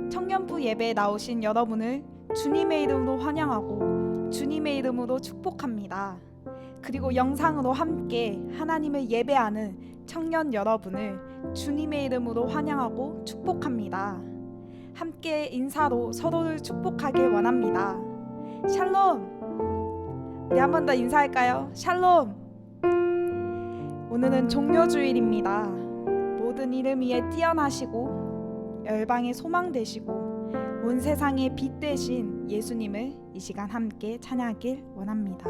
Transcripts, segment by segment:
청년부 예배에 나오신 여러분을 주님의 이름으로 환영하고 주님의 이름으로 축복합니다. 그리고 영상으로 함께 하나님을 예배하는 청년 여러분을 주님의 이름으로 환영하고 축복합니다. 함께 인사로 서로를 축복하길 원합니다. 샬롬! 우리 한 번 더 인사할까요? 샬롬! 오늘은 종료주일입니다. 모든 이름 위에 뛰어나시고 열방의 소망 되시고 온 세상의 빛 되신 예수님을 이 시간 함께 찬양하길 원합니다.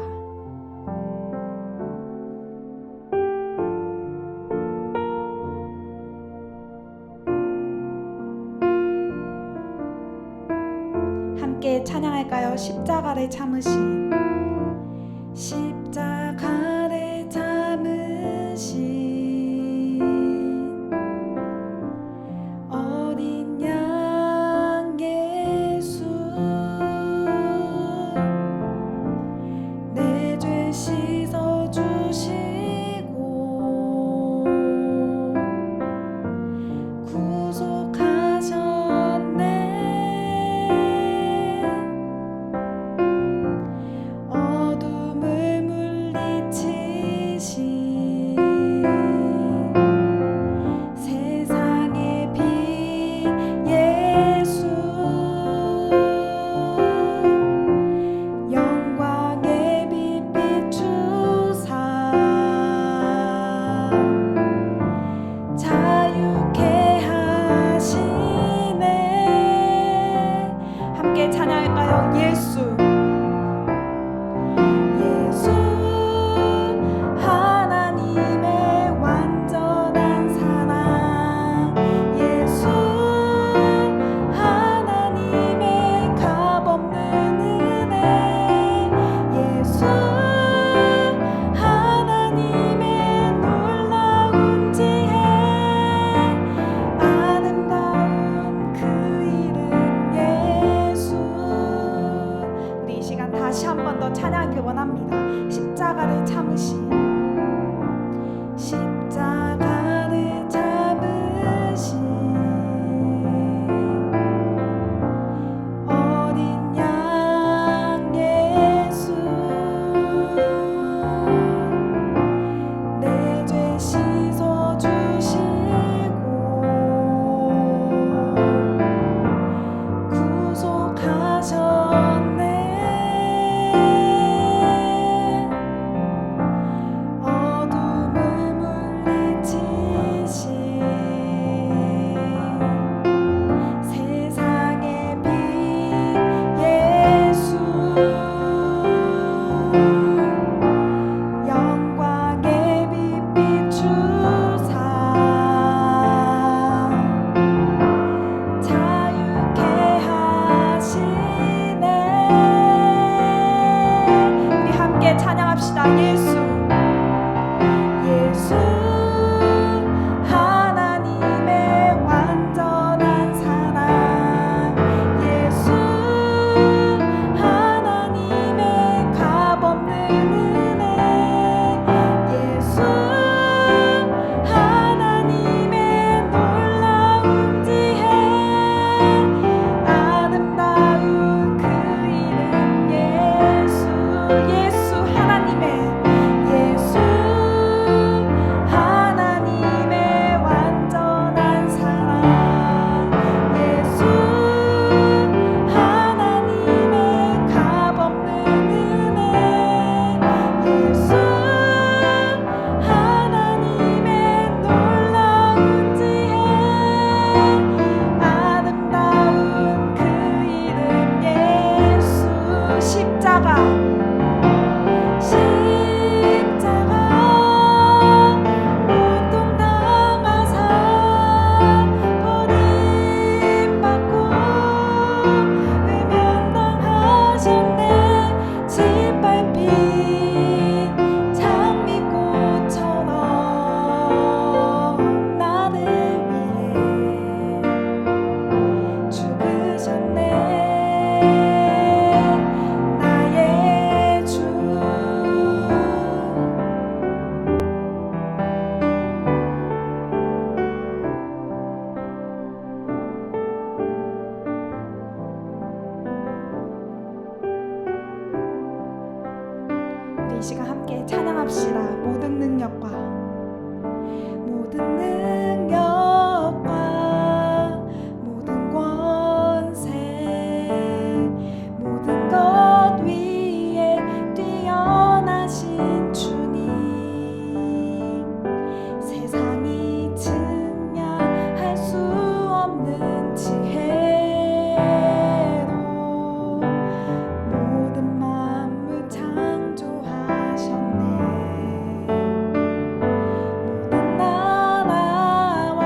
함께 찬양할까요? 십자가를 참으신 십자가를 참으신 어린 양 예수 내 죄 씻어주시고 구속하셨네. 어둠을 물리치신 세상의 빛 예수 영광의 빛 비추사 자유케 하시네. 함께 찬양할까요? 예수 예수 하나님의 완전한 사랑 예수 하나님의 값없는 은혜 예수 하나님의 놀라운 지혜 아름다운 그 이름 예수 이 시간 함께 찬양합시다. 모든 능력과 모든 권세 모든 것 위에 뛰어나신 주님 세상이 증량할 수 없는 지혜로 모든 만물 창조하셨네. 모든 나라와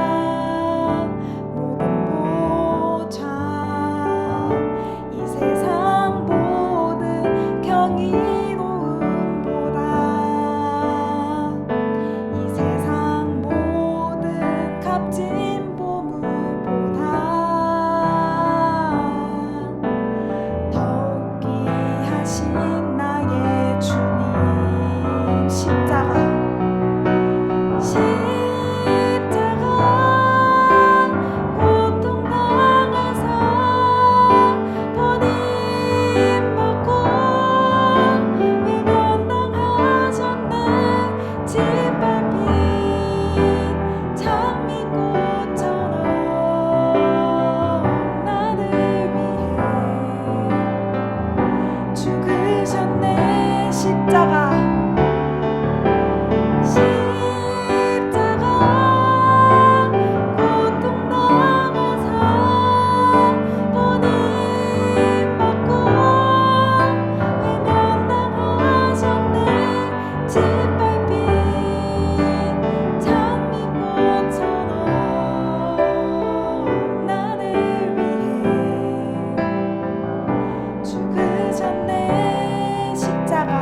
모든 보좌 이 세상 모든 경이로움보다 이 세상 모든 값진 보물보다 더욱 귀하신 나의 주님 십자가 고통당하사 버림받고 외면당하셨네. 짓밟힌 장미꽃처럼 나를 위해 죽으셨네. 십자가 고통당하사 버림받고 외면당하셨네. 짓밟힌 장미꽃처럼 나를 위해 죽으셨네. 십자가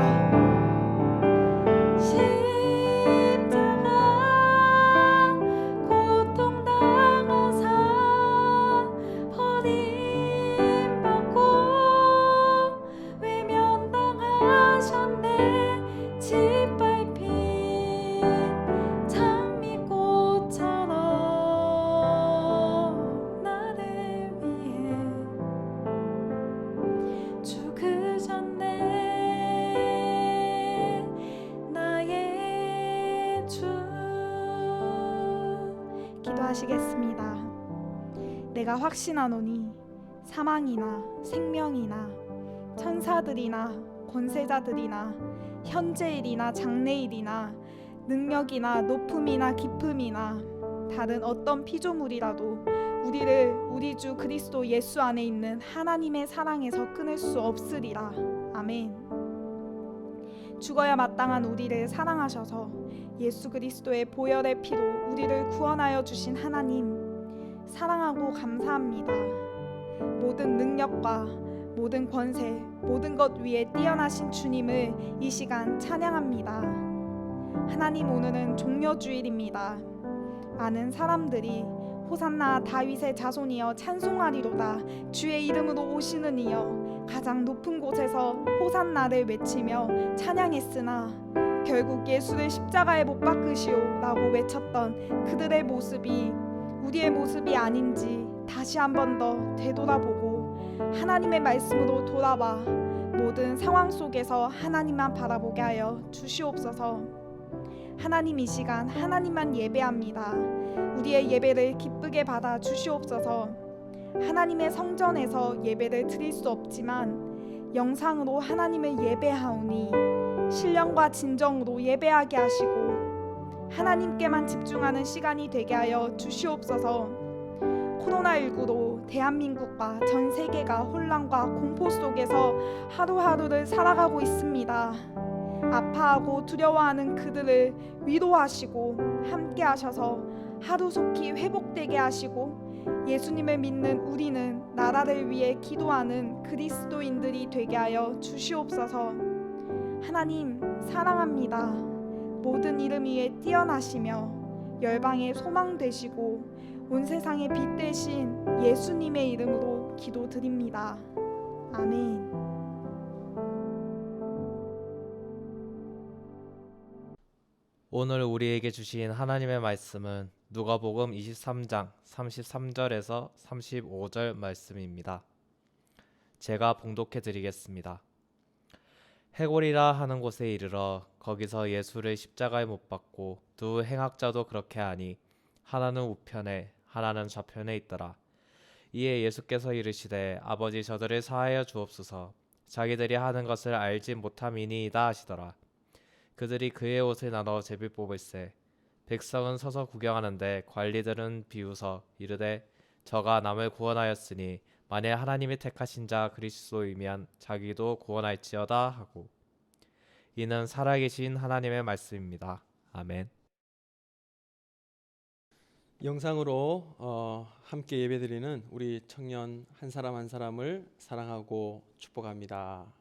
고통당하사 버림받고 외면당하셨네. 짓밟힌 장미꽃처럼 나를 위해 죽으셨네. 나의 주. 기도하시겠습니다. 내가 확신하노니 사망이나 생명이나 천사들이나 권세자들이나 현재일이나 장래일이나 능력이나 높음이나 깊음이나 다른 어떤 피조물이라도 우리를 우리 주 그리스도 예수 안에 있는 하나님의 사랑에서 끊을 수 없으리라. 아멘. 죽어야 마땅한 우리를 사랑하셔서 예수 그리스도의 보혈의 피로 우리를 구원하여 주신 하나님 사랑하고 감사합니다. 모든 능력과 모든 권세 모든 것 위에 뛰어나신 주님을 이 시간 찬양합니다. 하나님, 오늘은 종려주일입니다. 많은 사람들이 호산나 다윗의 자손이여 찬송하리로다, 주의 이름으로 오시는 이여 가장 높은 곳에서 호산나를 외치며 찬양했으나 결국 예수를 십자가에 못 박으시오 라고 외쳤던 그들의 모습이 우리의 모습이 아닌지 다시 한 번 더 되돌아보고 하나님의 말씀으로 돌아와 모든 상황 속에서 하나님만 바라보게 하여 주시옵소서. 하나님, 이 시간 하나님만 예배합니다. 우리의 예배를 기쁘게 받아 주시옵소서. 하나님의 성전에서 예배를 드릴 수 없지만 영상으로 하나님을 예배하오니 신령과 진정으로 예배하게 하시고 하나님께만 집중하는 시간이 되게 하여 주시옵소서. 코로나19로 대한민국과 전 세계가 혼란과 공포 속에서 하루하루를 살아가고 있습니다. 아파하고 두려워하는 그들을 위로하시고 함께 하셔서 하루속히 회복되게 하시고 예수님을 믿는 우리는 나라를 위해 기도하는 그리스도인들이 되게 하여 주시옵소서. 하나님, 사랑합니다. 모든 이름 위에 뛰어나시며 열방의 소망 되시고 온 세상의 빛 되신 예수님의 이름으로 기도드립니다. 아멘. 오늘 우리에게 주신 하나님의 말씀은 누가복음 23장 33절에서 35절 말씀입니다. 제가 봉독해 드리겠습니다. 해골이라 하는 곳에 이르러 거기서 예수를 십자가에 못 박고 두 행악자도 그렇게 하니 하나는 우편에 하나는 좌편에 있더라. 이에 예수께서 이르시되 아버지 저들을 사하여 주옵소서 자기들이 하는 것을 알지 못함이니이다 하시더라. 그들이 그의 옷을 나눠 제비 뽑을세 백성은 서서 구경하는데 관리들은 비웃어 이르되 저가 남을 구원하였으니 만일 하나님이 택하신 자 그리스도이면 자기도 구원할지어다 하고 이는 살아계신 하나님의 말씀입니다. 아멘. 영상으로 함께 예배드리는 우리 청년 한 사람 한 사람을 사랑하고 축복합니다.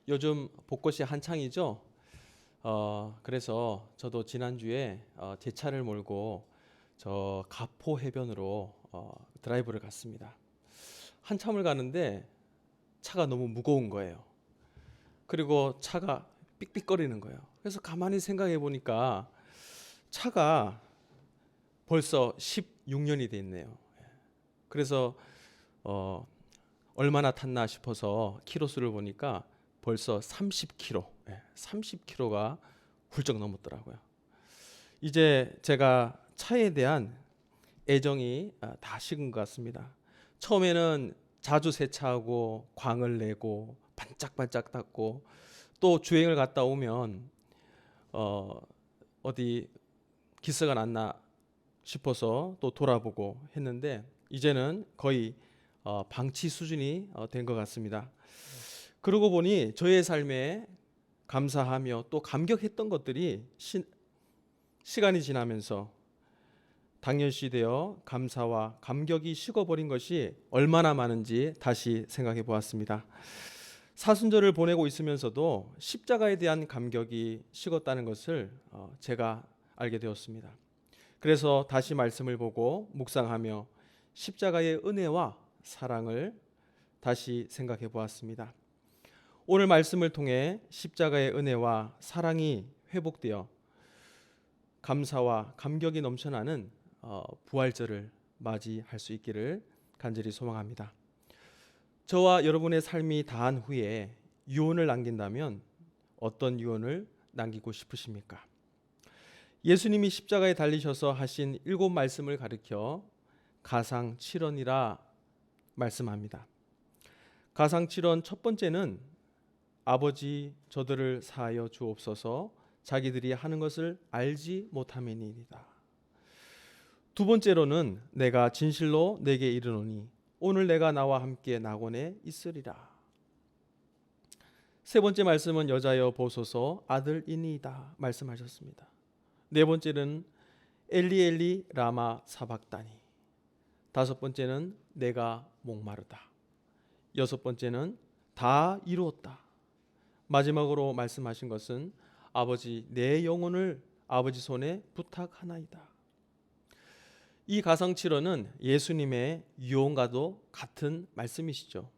요즘 벚꽃이 한창이죠. 그래서 저도 지난주에 제 차를 몰고 저 가포 해변으로 드라이브를 갔습니다. 한참을 가는데 차가 너무 무거운 거예요. 그리고 차가 삑삑거리는 거예요. 그래서 가만히 생각해 보니까 차가 벌써 16년이 됐네요. 그래서 얼마나 탔나 싶어서 키로수를 보니까 벌써 30km, 30km가 훌쩍 넘었더라고요. 이제 제가 차에 대한 애정이 다 식은 것 같습니다. 처음에는 자주 세차하고 광을 내고 반짝반짝 닦고 또 주행을 갔다 오면 어디 기스가 났나 싶어서 또 돌아보고 했는데 이제는 거의 방치 수준이 된 것 같습니다. 그러고 보니 저의 삶에 감사하며 또 감격했던 것들이 시간이 지나면서 당연시되어 감사와 감격이 식어버린 것이 얼마나 많은지 다시 생각해 보았습니다. 사순절을 보내고 있으면서도 십자가에 대한 감격이 식었다는 것을 제가 알게 되었습니다. 그래서 다시 말씀을 보고 묵상하며 십자가의 은혜와 사랑을 다시 생각해 보았습니다. 오늘 말씀을 통해 십자가의 은혜와 사랑이 회복되어 감사와 감격이 넘쳐나는 부활절을 맞이할 수 있기를 간절히 소망합니다. 저와 여러분의 삶이 다한 후에 유언을 남긴다면 어떤 유언을 남기고 싶으십니까? 예수님이 십자가에 달리셔서 하신 7 말씀을 가리켜 가상 7언이라 말씀합니다. 가상 7언 첫 번째는 아버지 저들을 사하여 주옵소서 자기들이 하는 것을 알지 못함이니이다. 두 번째로는 내가 진실로 내게 이르노니 오늘 내가 나와 함께 낙원에 있으리라. 세 번째 말씀은 여자여 보소서 아들이니이다 말씀하셨습니다. 네 번째는 엘리 엘리 라마 사박다니. 다섯 번째는 내가 목마르다. 여섯 번째는 다 이루었다. 마지막으로 말씀하신 것은 아버지 내 영혼을 아버지 손에 부탁하나이다. 이 가상칠언은 예수님의 유언과도 같은 말씀이시죠.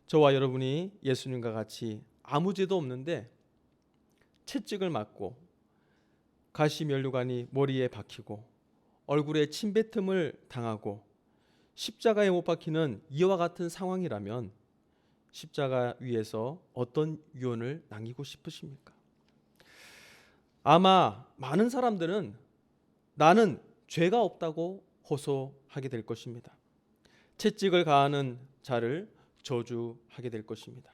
저와 여러분이 예수님과 같이 아무 죄도 없는데 채찍을 맞고 가시면류관이 머리에 박히고 얼굴에 침뱉음을 당하고 십자가에 못 박히는 이와 같은 상황이라면 십자가 위에서 어떤 유언을 남기고 싶으십니까? 아마 많은 사람들은 나는 죄가 없다고 호소하게 될 것입니다. 채찍을 가하는 자를 저주하게 될 것입니다.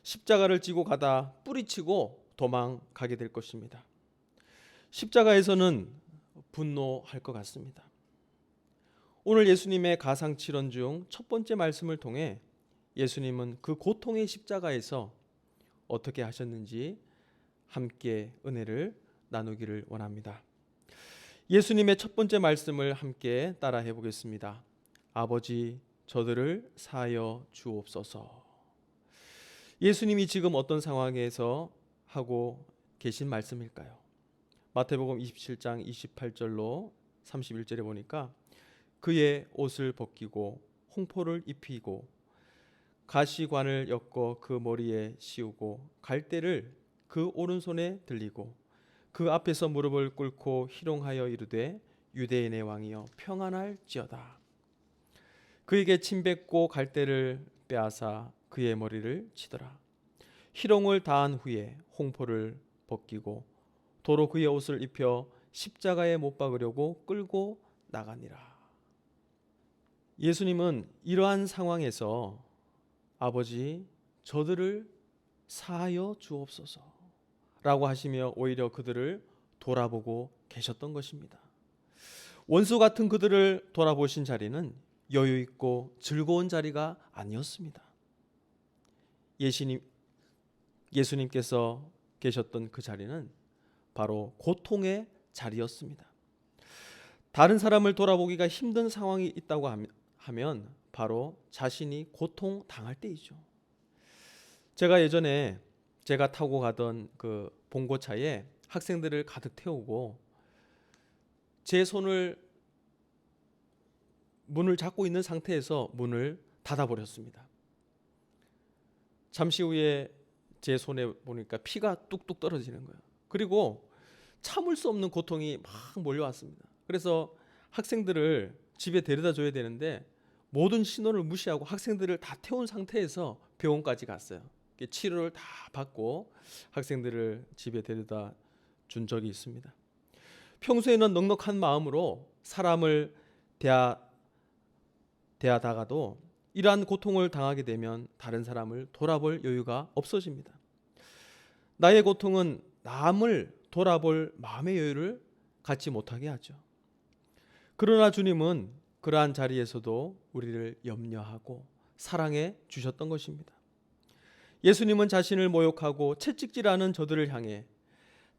십자가를 지고 가다 뿌리치고 도망가게 될 것입니다. 십자가에서는 분노할 것 같습니다. 오늘 예수님의 가상칠언 중 첫 번째 말씀을 통해 예수님은 그 고통의 십자가에서 어떻게 하셨는지 함께 은혜를 나누기를 원합니다. 예수님의 첫 번째 말씀을 함께 따라해 보겠습니다. 아버지 저들을 사하여 주옵소서. 예수님이 지금 어떤 상황에서 하고 계신 말씀일까요? 마태복음 27장 28절로 31절에 보니까 그의 옷을 벗기고 홍포를 입히고 가시관을 엮어 그 머리에 씌우고 갈대를 그 오른손에 들리고 그 앞에서 무릎을 꿇고 희롱하여 이르되 유대인의 왕이여 평안할지어다. 그에게 침 뱉고 갈대를 빼앗아 그의 머리를 치더라. 희롱을 다한 후에 홍포를 벗기고 도로 그의 옷을 입혀 십자가에 못 박으려고 끌고 나가니라. 예수님은 이러한 상황에서 아버지 저들을 사하여 주옵소서 라고 하시며 오히려 그들을 돌아보고 계셨던 것입니다. 원수 같은 그들을 돌아보신 자리는 여유 있고 즐거운 자리가 아니었습니다. 예수님께서 계셨던 그 자리는 바로 고통의 자리였습니다. 다른 사람을 돌아보기가 힘든 상황이 있다고 하면 바로 자신이 고통 당할 때이죠. 제가 예전에 제가 타고 가던 그 봉고차에 학생들을 가득 태우고 제 손을 문을 잡고 있는 상태에서 문을 닫아버렸습니다. 잠시 후에 제 손에 보니까 피가 뚝뚝 떨어지는 거예요. 그리고 참을 수 없는 고통이 막 몰려왔습니다. 그래서 학생들을 집에 데려다 줘야 되는데 모든 신호를 무시하고 학생들을 다 태운 상태에서 병원까지 갔어요. 치료를 다 받고 학생들을 집에 데려다 준 적이 있습니다. 평소에는 넉넉한 마음으로 사람을 대하다가도 이러한 고통을 당하게 되면 다른 사람을 돌아볼 여유가 없어집니다. 나의 고통은 남을 돌아볼 마음의 여유를 갖지 못하게 하죠. 그러나 주님은 그러한 자리에서도 우리를 염려하고 사랑해 주셨던 것입니다. 예수님은 자신을 모욕하고 채찍질하는 저들을 향해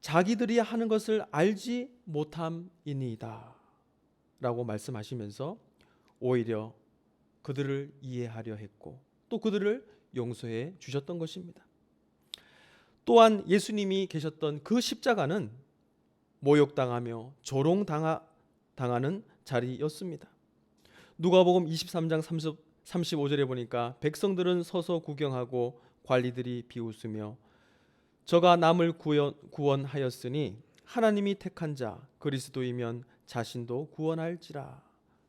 자기들이 하는 것을 알지 못함이니이다 라고 말씀하시면서 오히려 그들을 이해하려 했고 또 그들을 용서해 주셨던 것입니다. 또한 예수님이 계셨던 그 십자가는 모욕당하며 조롱당하는 자리였습니다. 누가복음 23장 35절에 보니까 백성들은 서서 구경하고 관리들이 비웃으며 저가 남을 구원하였으니 하나님이 택한 자 그리스도이면 자신도 구원할지라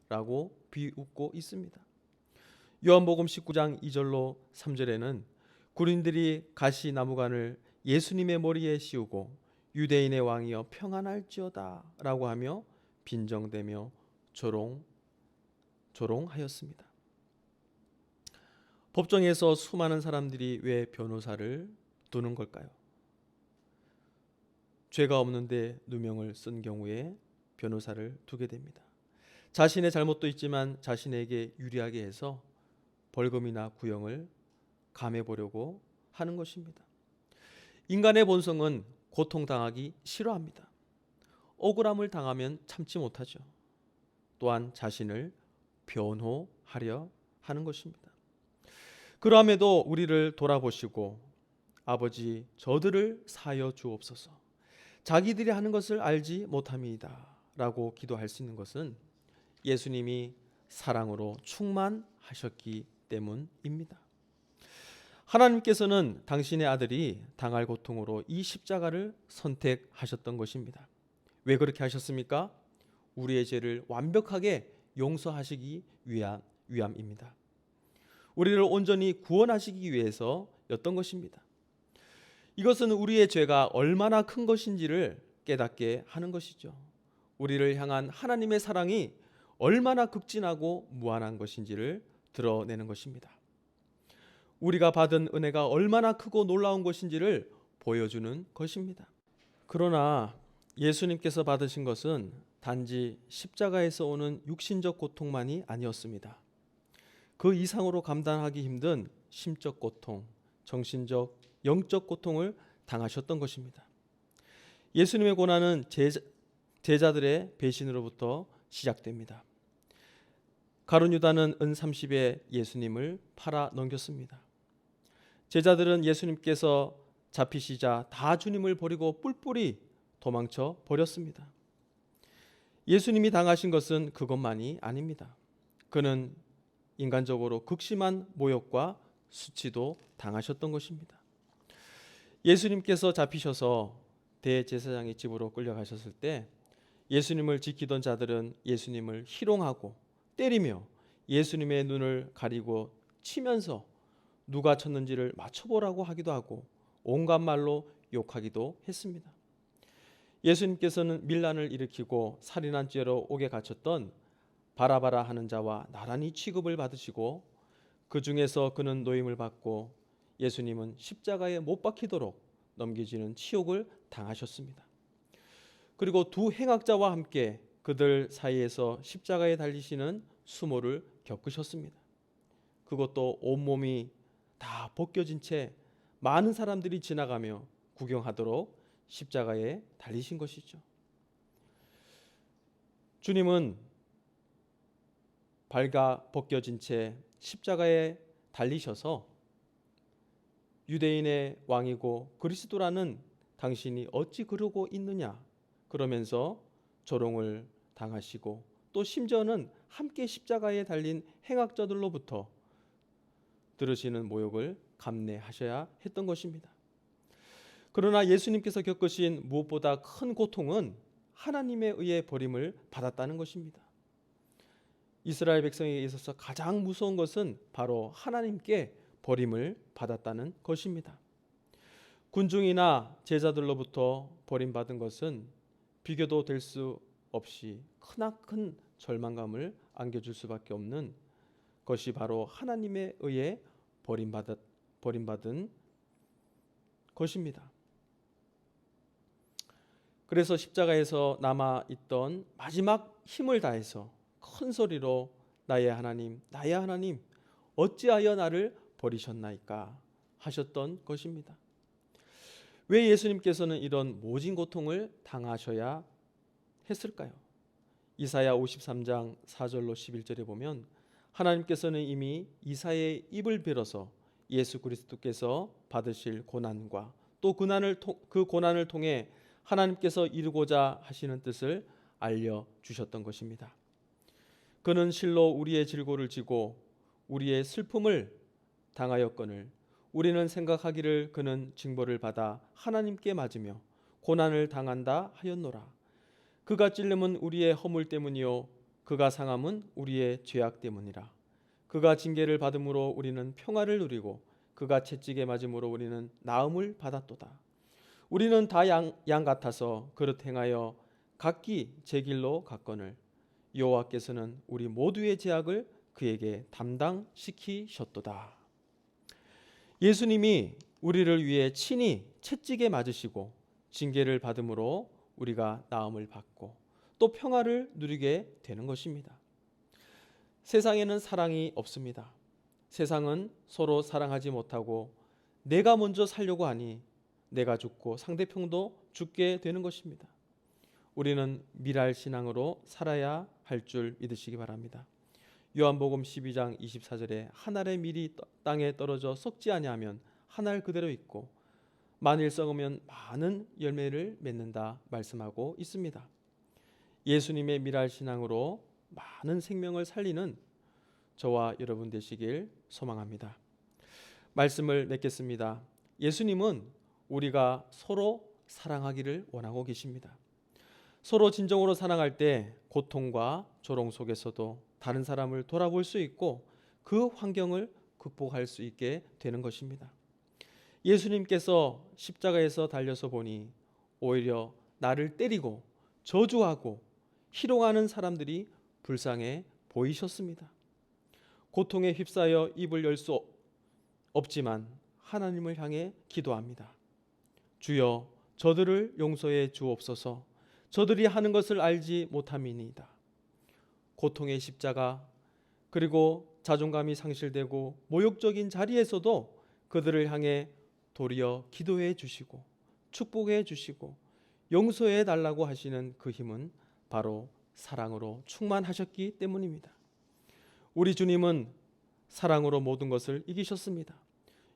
라고 비웃고 있습니다. 요한복음 19장 2절로 3절에는 군인들이 가시나무관을 예수님의 머리에 씌우고 유대인의 왕이여 평안할지어다 라고 하며 빈정대며 조롱하였습니다. 법정에서 수많은 사람들이 왜 변호사를 두는 걸까요? 죄가 없는데 누명을 쓴 경우에 변호사를 두게 됩니다. 자신의 잘못도 있지만 자신에게 유리하게 해서 벌금이나 구형을 감해보려고 하는 것입니다. 인간의 본성은 고통당하기 싫어합니다. 억울함을 당하면 참지 못하죠. 또한 자신을 변호하려 하는 것입니다. 그럼에도 우리를 돌아보시고 아버지 저들을 사하여 주옵소서 자기들이 하는 것을 알지 못함이다 라고 기도할 수 있는 것은 예수님이 사랑으로 충만하셨기 때문입니다. 하나님께서는 당신의 아들이 당할 고통으로 이 십자가를 선택하셨던 것입니다. 왜 그렇게 하셨습니까? 우리의 죄를 완벽하게 용서하시기 위함입니다. 우리를 온전히 구원하시기 위해서였던 것입니다. 이것은 우리의 죄가 얼마나 큰 것인지를 깨닫게 하는 것이죠. 우리를 향한 하나님의 사랑이 얼마나 극진하고 무한한 것인지를 드러내는 것입니다. 우리가 받은 은혜가 얼마나 크고 놀라운 것인지를 보여주는 것입니다. 그러나 예수님께서 받으신 것은 단지 십자가에서 오는 육신적 고통만이 아니었습니다. 그 이상으로 감당하기 힘든 심적 고통, 정신적, 영적 고통을 당하셨던 것입니다. 예수님의 고난은 제자들의 배신으로부터 시작됩니다. 가룟 유다는 은 30에 예수님을 팔아 넘겼습니다. 제자들은 예수님께서 잡히시자 다 주님을 버리고 뿔뿔이 도망쳐 버렸습니다. 예수님이 당하신 것은 그것만이 아닙니다. 그는 인간적으로 극심한 모욕과 수치도 당하셨던 것입니다. 예수님께서 잡히셔서 대제사장의 집으로 끌려가셨을 때 예수님을 지키던 자들은 예수님을 희롱하고 때리며 예수님의 눈을 가리고 치면서 누가 쳤는지를 맞춰보라고 하기도 하고 온갖 말로 욕하기도 했습니다. 예수님께서는 밀란을 일으키고 살인한 죄로 옥에 갇혔던 바라바라 하는 자와 나란히 취급을 받으시고 그 중에서 그는 노임을 받고 예수님은 십자가에 못 박히도록 넘겨지는 치욕을 당하셨습니다. 그리고 두 행악자와 함께 그들 사이에서 십자가에 달리시는 수모를 겪으셨습니다. 그것도 온몸이 다 벗겨진 채 많은 사람들이 지나가며 구경하도록 십자가에 달리신 것이죠. 주님은 발가 벗겨진 채 십자가에 달리셔서 유대인의 왕이고 그리스도라는 당신이 어찌 그러고 있느냐 그러면서 조롱을 당하시고 또 심지어는 함께 십자가에 달린 행악자들로부터 들으시는 모욕을 감내하셔야 했던 것입니다. 그러나 예수님께서 겪으신 무엇보다 큰 고통은 하나님에 의해 버림을 받았다는 것입니다. 이스라엘 백성에게 있어서 가장 무서운 것은 바로 하나님께 버림을 받았다는 것입니다. 군중이나 제자들로부터 버림받은 것은 비교도 될 수 없이 크나큰 절망감을 안겨줄 수밖에 없는 것이 바로 하나님에 의해 버림받은 것입니다. 그래서 십자가에서 남아있던 마지막 힘을 다해서 큰 소리로 나의 하나님, 나의 하나님, 어찌하여 나를 버리셨나이까 하셨던 것입니다. 왜 예수님께서는 이런 모진 고통을 당하셔야 했을까요? 이사야 53장 4절로 11절에 보면 하나님께서는 이미 이사야의 입을 빌어서 예수 그리스도께서 받으실 고난과 또 그 고난을 통해 하나님께서 이루고자 하시는 뜻을 알려주셨던 것입니다. 그는 실로 우리의 질고를 지고 우리의 슬픔을 당하였거늘 우리는 생각하기를 그는 징벌을 받아 하나님께 맞으며 고난을 당한다 하였노라. 그가 찔림은 우리의 허물 때문이요 그가 상함은 우리의 죄악 때문이라. 그가 징계를 받음으로 우리는 평화를 누리고 그가 채찍에 맞음으로 우리는 나음을 받았도다. 우리는 다 양 같아서 그릇 행하여 각기 제 길로 갔거늘 여호와께서는 우리 모두의 죄악을 그에게 담당시키셨도다. 예수님이 우리를 위해 친히 채찍에 맞으시고 징계를 받음으로 우리가 나음을 받고 또 평화를 누리게 되는 것입니다. 세상에는 사랑이 없습니다. 세상은 서로 사랑하지 못하고 내가 먼저 살려고 하니 내가 죽고 상대편도 죽게 되는 것입니다. 우리는 미랄 신앙으로 살아야 할 줄 믿으시기 바랍니다. 요한복음 12장 24절에 한 알의 밀이 땅에 떨어져 썩지 아니하면 한 알 그대로 있고 만일 썩으면 많은 열매를 맺는다 말씀하고 있습니다. 예수님의 미랄 신앙으로 많은 생명을 살리는 저와 여러분 되시길 소망합니다. 말씀을 맺겠습니다. 예수님은 우리가 서로 사랑하기를 원하고 계십니다. 서로 진정으로 사랑할 때 고통과 조롱 속에서도 다른 사람을 돌아볼 수 있고 그 환경을 극복할 수 있게 되는 것입니다. 예수님께서 십자가에서 달려서 보니 오히려 나를 때리고 저주하고 희롱하는 사람들이 불쌍해 보이셨습니다. 고통에 휩싸여 입을 열 수 없지만 하나님을 향해 기도합니다. 주여 저들을 용서해 주옵소서. 저들이 하는 것을 알지 못함이니이다. 고통의 십자가 그리고 자존감이 상실되고 모욕적인 자리에서도 그들을 향해 도리어 기도해 주시고 축복해 주시고 용서해 달라고 하시는 그 힘은 바로 사랑으로 충만하셨기 때문입니다. 우리 주님은 사랑으로 모든 것을 이기셨습니다.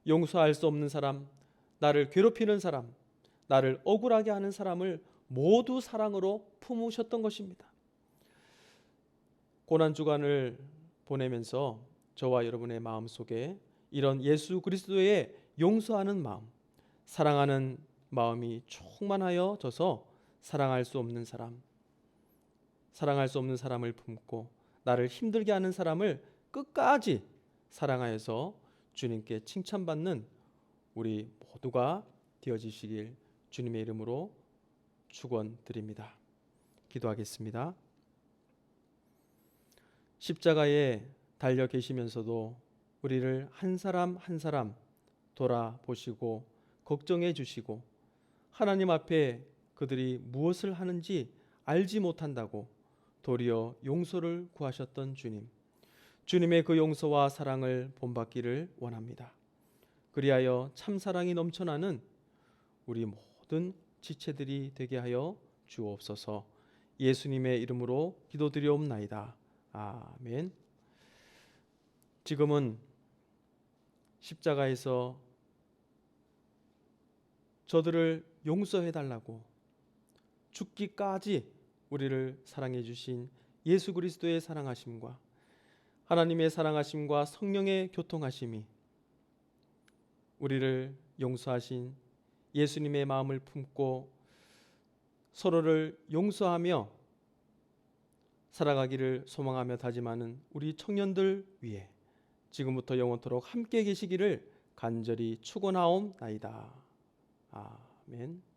용서할 수 없는 사람, 나를 괴롭히는 사람, 나를 억울하게 하는 사람을 모두 사랑으로 품으셨던 것입니다. 고난주간을 보내면서 저와 여러분의 마음속에 이런 예수 그리스도의 용서하는 마음, 사랑하는 마음이 충만하여져서 사랑할 수 없는 사람을 품고 나를 힘들게 하는 사람을 끝까지 사랑하여서 주님께 칭찬받는 우리 모두가 되어지시길 주님의 이름으로 축원드립니다. 기도하겠습니다. 십자가에 달려 계시면서도 우리를 한 사람 한 사람 돌아보시고 걱정해 주시고 하나님 앞에 그들이 무엇을 하는지 알지 못한다고 도리어 용서를 구하셨던 주님, 주님의 그 용서와 사랑을 본받기를 원합니다. 그리하여 참사랑이 넘쳐나는 우리 모든 지체들이 되게 하여 주옵소서. 예수님의 이름으로 기도드리옵나이다. 아멘. 지금은 십자가에서 저들을 용서해 달라고 죽기까지 우리를 사랑해 주신 예수 그리스도의 사랑하심과 하나님의 사랑하심과 성령의 교통하심이 우리를 용서하신 예수님의 마음을 품고 서로를 용서하며 살아가기를 소망하며 다짐하는 우리 청년들 위해 지금부터 영원토록 함께 계시기를 간절히 축원하옵나이다. 아멘.